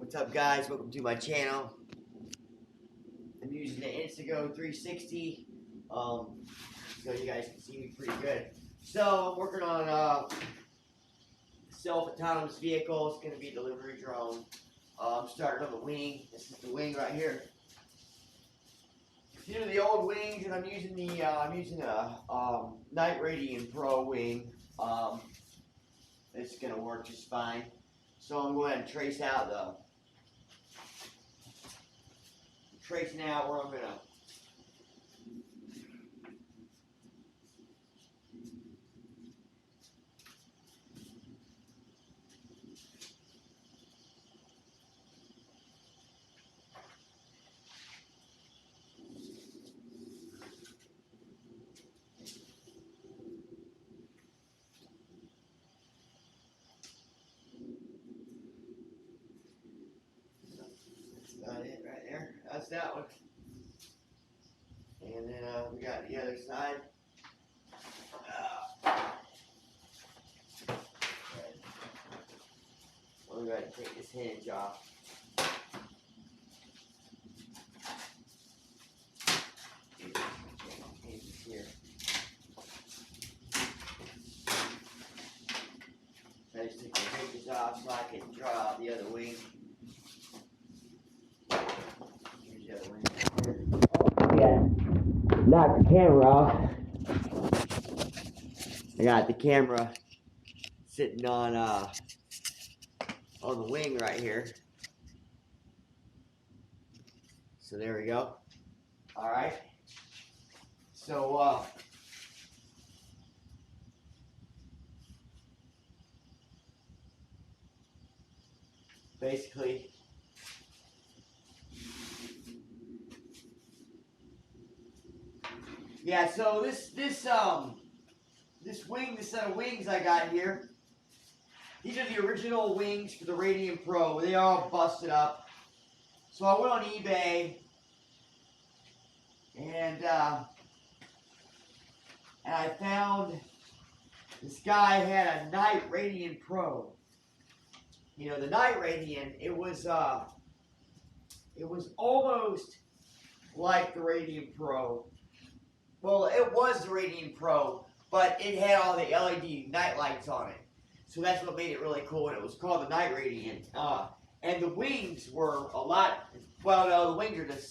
What's up, guys? Welcome to my channel. I'm using the Instago 360 so you guys can see me pretty good. So I'm working on self-autonomous vehicle. It's going to be a delivery drone. I'm starting on the wing. This is the wing right here. These are the old wings, and I'm using a Night Radiant Pro wing. It's going to work just fine. So I'm going to trace out tracing out where I'm going to About it right there. That's that one. And then we got the other side. We're going to take this hinge off. Hinges here. I just take the hinges off so I can draw out the other wing. Yeah, knock the camera off. I got the camera sitting on the wing right here. So there we go. All right. So basically. Yeah, so this set of wings I got here, these are the original wings for the Radiant Pro. They are all busted up. So I went on eBay and I found this guy had a Night Radiant Pro. You know, the Night Radiant, it was almost like the Radiant Pro. Well, it was the Radiant Pro, but it had all the LED night lights on it. So that's what made it really cool, and it was called the Night Radiant. And the wings were a lot, well, no, the wings are the same.